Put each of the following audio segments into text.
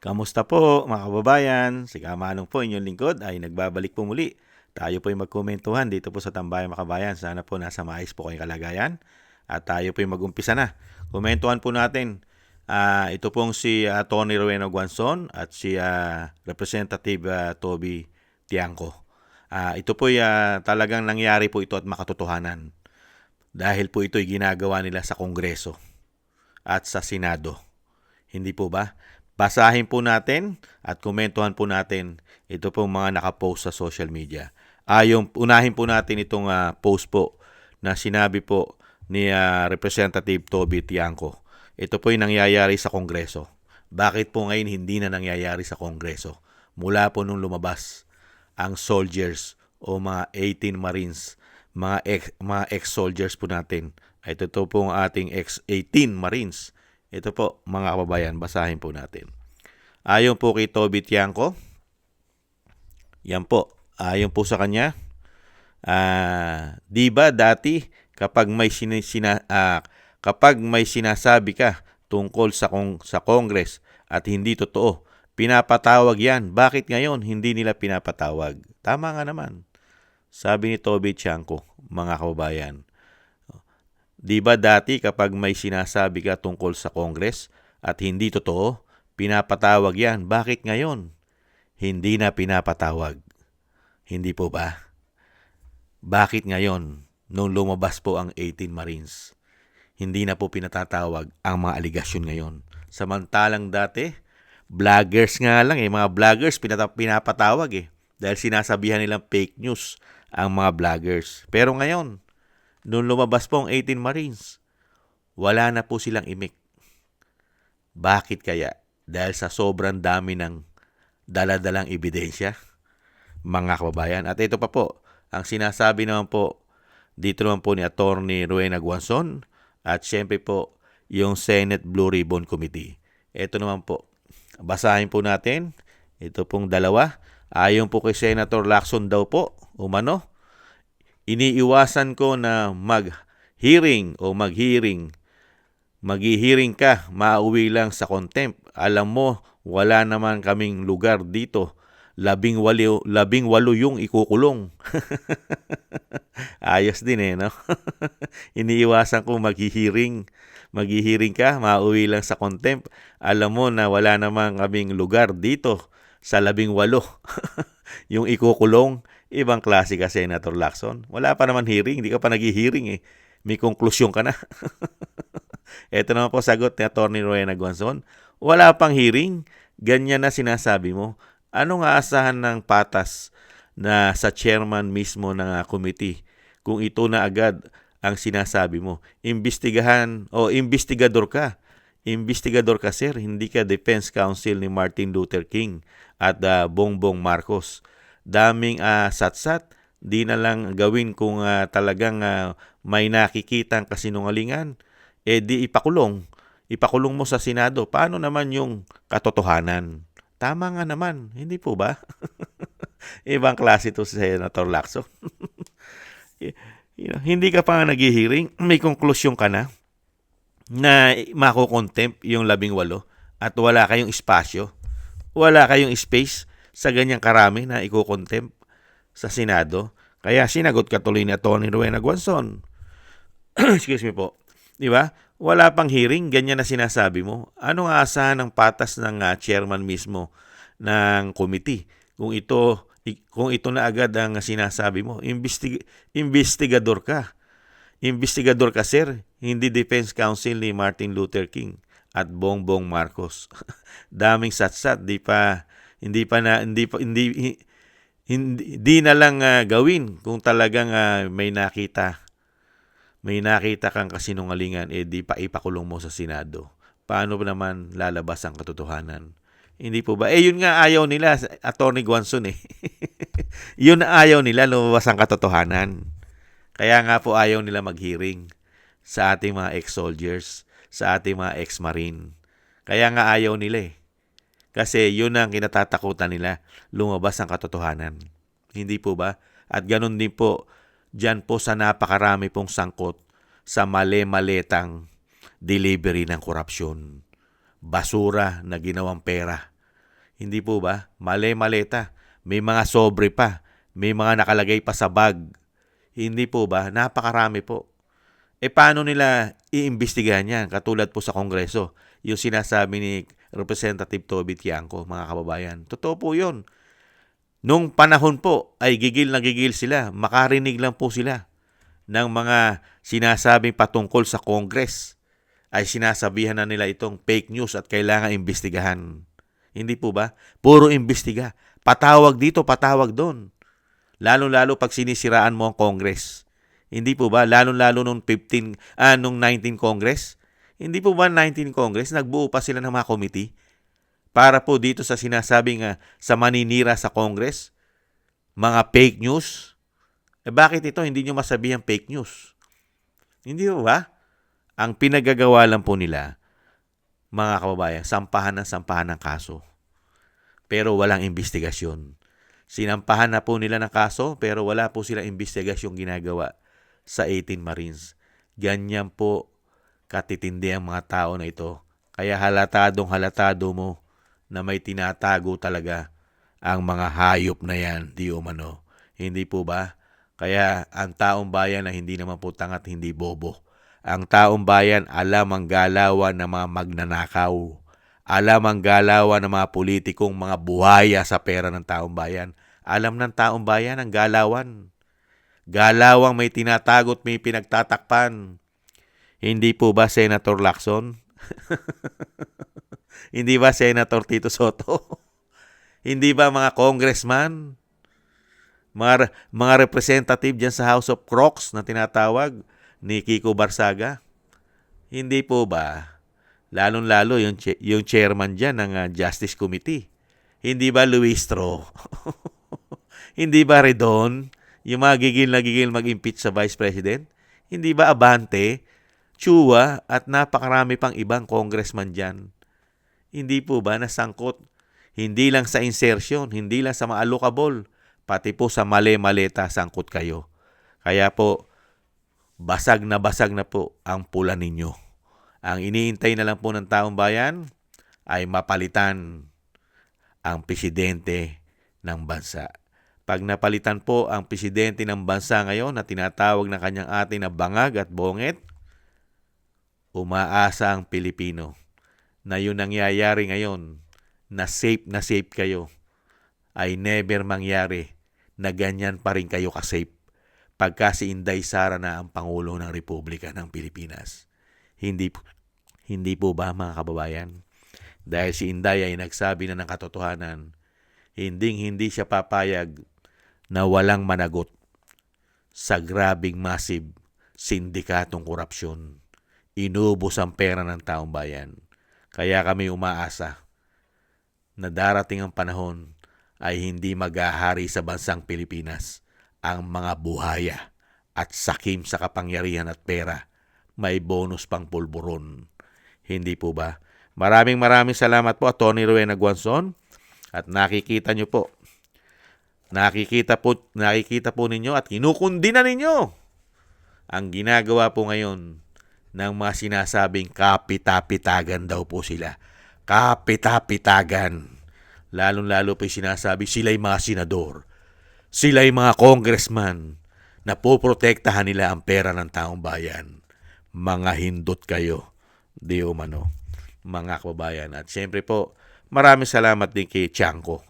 Kamusta po mga kababayan? Si Kamanong po inyong lingkod ay nagbabalik po muli. Tayo po ay magkomentuhan dito po sa Tambayan Makabayan. Sana po nasa maayos po kayong kalagayan. At tayo po ay mag-umpisa na. Komentuhan po natin. Ito pong si Tony Rowena Guanzon at si Representative Toby Tiangco. Ito po ay talagang nangyari po ito at makatotohanan. Dahil po ito ay ginagawa nila sa Kongreso at sa Senado. Hindi po ba? Basahin po natin at komentuhan po natin ito pong mga nakapost sa social media. Unahin po natin itong post po na sinabi po ni Representative Toby Tiangco. Ito po yung nangyayari sa Kongreso. Bakit po ngayon hindi na nangyayari sa Kongreso? Mula po nung lumabas ang soldiers o mga 18 Marines, mga ex-soldiers po natin. Ito po ang ating ex-18 Marines. Ito po, mga kababayan, basahin po natin. Ayon po kay Toby Tiangco, yan po, ayon po sa kanya, di ba dati kapag may sinasabi ka tungkol sa Congress at hindi totoo, pinapatawag yan. Bakit ngayon hindi nila pinapatawag? Tama nga naman. Sabi ni Toby Tiangco, mga kababayan. Di ba dati kapag may sinasabi ka tungkol sa Congress at hindi totoo, pinapatawag yan. Bakit ngayon? Hindi na pinapatawag. Hindi po ba? Bakit ngayon, nung lumabas po ang 18 Marines, hindi na po pinatatawag ang mga aligasyon ngayon? Samantalang dati, vloggers nga lang mga vloggers pinapatawag dahil sinasabihan nilang fake news ang mga vloggers. Pero ngayon, nung lumabas po ang 18 Marines, wala na po silang imik. Bakit kaya? Dahil sa sobrang dami ng daladalang ebidensya, mga kababayan. At ito pa po, ang sinasabi naman po, dito naman po ni Atty. Rowena Guanzon at syempre po yung Senate Blue Ribbon Committee. Ito naman po, basahin po natin. Ito pong dalawa. Ayon po kay Senator Lacson daw po, umano, iniiwasan ko na mag-hearing, ka, mauwi lang sa contempt. Alam mo, wala naman kaming lugar dito. 18 yung ikukulong. Ayos din no? Iniiwasan ko mag-hearing ka, mauwi lang sa contempt. Alam mo na wala naman kaming lugar dito sa 18 yung ikukulong. Ibang klase ka, Senator Lacson. Wala pa naman hearing, hindi ka pa nag-hearing May konklusyon ka na. Ito naman po sagot ni Atty. Rowena Guanzon. Wala pang hearing, ganyan na sinasabi mo. Anong aasahan ng patas na sa chairman mismo ng committee kung ito na agad ang sinasabi mo? Investigador ka. Investigador ka, sir. Hindi ka defense counsel ni Martin Luther King at Bongbong Marcos. Daming satsat, di na lang gawin kung talagang may nakikitang kasinungalingan, di ipakulong. Ipakulong mo sa Senado. Paano naman yung katotohanan? Tama nga naman, hindi po ba? Ibang klase to si Senator Lacson. Hindi ka pa nga nag-hearing, may konklusyon ka na makukontempt yung 18 at wala kayong espasyo, wala kayong space sa ganyang karami na iko-contempt sa Senado. Kaya sinagot ka tuloy ni Atty. Rowena Guanzon. Excuse me po. Di ba? Wala pang hearing, ganyan na sinasabi mo. Anong aasahan ng patas ng chairman mismo ng committee? Kung ito na agad ang sinasabi mo, investigador ka. Investigador ka, sir. Hindi defense counsel ni Martin Luther King at Bongbong Marcos. Daming satsat, hindi na lang gawin kung talagang may nakita kang kasinungalingan, di pa ipakulong mo sa Senado. Paano naman lalabas ang katotohanan? Hindi po ba? Yun nga ayaw nila, Atty. Guanzon Yun ayaw nila, lumabas ang katotohanan. Kaya nga po ayaw nila mag-hearing sa ating mga ex-soldiers, sa ating mga ex-marine. Kaya nga ayaw nila Kasi yun ang kinatatakutan nila, lumabas ang katotohanan. Hindi po ba? At ganun din po, dyan po sa napakarami pong sangkot sa mali-maletang delivery ng korupsyon. Basura na ginawang pera Hindi po ba? Male-maleta. May mga sobre pa. May mga nakalagay pa sa bag. Hindi po ba? Napakarami po. Paano nila iimbestigahan yan? Katulad po sa Kongreso. Yung sinasabi ni Representative Toby Tiangco, mga kababayan. Totoo po yun. Nung panahon po ay gigil na gigil sila. Makarinig lang po sila ng mga sinasabing patungkol sa Congress. Ay sinasabihan na nila itong fake news at kailangan imbestigahan. Hindi po ba? Puro imbestiga. Patawag dito, patawag doon. Lalo-lalo pag sinisiraan mo ang Congress. Hindi po ba? Lalo-lalo nung 19 Congress. Hindi po ba 19 Congress? Nagbuo pa sila ng mga committee para po dito sa sinasabing sa maninira sa Congress, mga fake news. Bakit ito hindi nyo masabihang fake news? Hindi po ba? Ang pinagagawa lang po nila, mga kababayan, sampahan ng kaso. Pero walang investigasyon. Sinampahan na po nila ng kaso pero wala po silang investigasyong ginagawa sa 18 Marines. Ganyan po katitindi ang mga tao na ito. Kaya halatado mo na may tinatago talaga ang mga hayop na yan, di umano. Hindi po ba? Kaya ang taong bayan na hindi naman po tangat, hindi bobo. Ang taong bayan alam ang galawan ng mga magnanakaw. Alam ang galawan ng mga politikong mga buhaya sa pera ng taong bayan. Alam ng taong bayan ang galawan. Galawang may tinatagot, may pinagtatakpan. Hindi po ba Senator Lacson? Hindi ba Senator Tito Soto? Hindi ba mga congressman? Mga representative dyan sa House of Crocs na tinatawag ni Kiko Barsaga? Hindi po ba? Lalong-lalo yung chairman dyan ng Justice Committee. Hindi ba Luistro? Hindi ba Redon? Yung mga gigil na gigil mag-impeach sa Vice President? Hindi ba Abante, Chua at napakarami pang ibang congressman dyan? Hindi po ba nasangkot? Hindi lang sa insertion, hindi lang sa maalokabol, pati po sa male-maleta sangkot kayo. Kaya po, basag na po ang pula ninyo. Ang iniintay na lang po ng taong bayan ay mapalitan ang presidente ng bansa. Pag napalitan po ang presidente ng bansa ngayon na tinatawag ng kanyang ate na bangag at bonget, umaasa ang Pilipino na yun nangyayari ngayon, na safe kayo, ay never mangyari na ganyan pa rin kayo ka-safe pagka si Inday Sara na ang Pangulo ng Republika ng Pilipinas. Hindi po ba mga kababayan? Dahil si Inday ay nagsabi na ng katotohanan, hindi siya papayag na walang managot sa grabing massive sindikatong korupsyon. Inubos ang pera ng taong bayan. Kaya kami umaasa na darating ang panahon ay hindi maghahari sa bansang Pilipinas ang mga buhaya at sakim sa kapangyarihan at pera. May bonus pang pulburon. Hindi po ba? Maraming salamat po, Tony Rowena Guanzon. At nakikita po ninyo at kinukundi na ninyo ang ginagawa po ngayon ng mga sinasabing kapita-pitagan daw po sila. Kapita-pitagan. Lalong-lalo po yung sinasabi, sila'y mga senador. Sila'y mga congressman na poprotektahan nila ang pera ng taong bayan. Mga hindot kayo. Di umano, mga kababayan. At siyempre po, maraming salamat din kay Tiangco,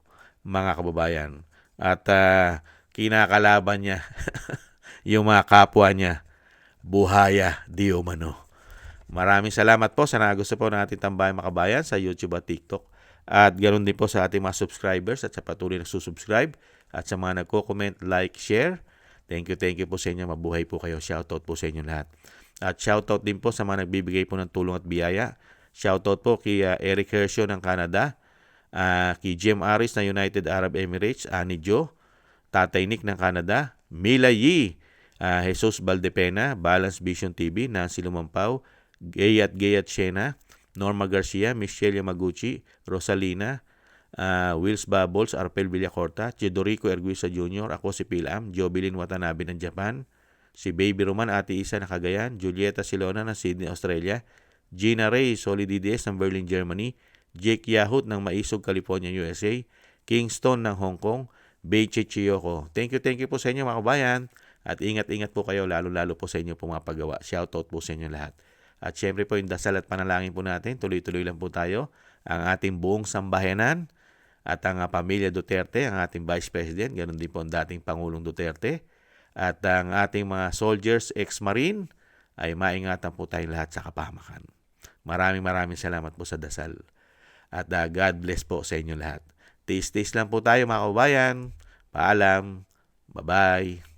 mga kababayan. At kinakalaban niya yung mga kapwa niya, buhaya, di umano. Maraming salamat po sa nagusto po ng ating tambayang makabayan sa YouTube at TikTok. At ganoon din po sa ating mga subscribers at sa patuloy na susubscribe. At sa mga nagko-comment, like, share. Thank you po sa inyo. Mabuhay po kayo. Shoutout po sa inyo lahat. At shoutout din po sa mga nagbibigay po ng tulong at biyaya. Shoutout po kay Eric Hershio ng Canada, kay Jim Aris ng United Arab Emirates, Ani Jo, Tatay Nick ng Canada, Mila Yi, Jesus Valdepena, Balance Vision TV, Nancy Lumampaw, Gayat Shena, Norma Garcia, Michelle Yamaguchi, Rosalina, Wills Bubbles, Arpel Villacorta, Chidorico Erguisa Jr., ako si Pilam, Jobilin Watanabe ng Japan, si Baby Roman, Ate Isa ng Cagayan, Julieta Silona ng Sydney, Australia, Gina Ray, Solidides ng Berlin, Germany, Jake Yahut ng Maisog, California, USA, Kingston ng Hong Kong, Beiche Chiyoko. Thank you po sa inyo mga kabayan. At ingat-ingat po kayo, lalo-lalo po sa inyo pong mga paggawa. Shoutout po sa inyo lahat. At syempre po yung dasal at panalangin po natin, tuloy-tuloy lang po tayo. Ang ating buong sambayanan at ang pamilya Duterte, ang ating Vice President, ganun din po ang dating Pangulong Duterte. At ang ating mga soldiers, ex-marine, ay maingatan po tayong lahat sa kapahamakan. Maraming salamat po sa dasal. At God bless po sa inyo lahat. Tiis-tiis lang po tayo mga kabayan. Paalam. Bye-bye.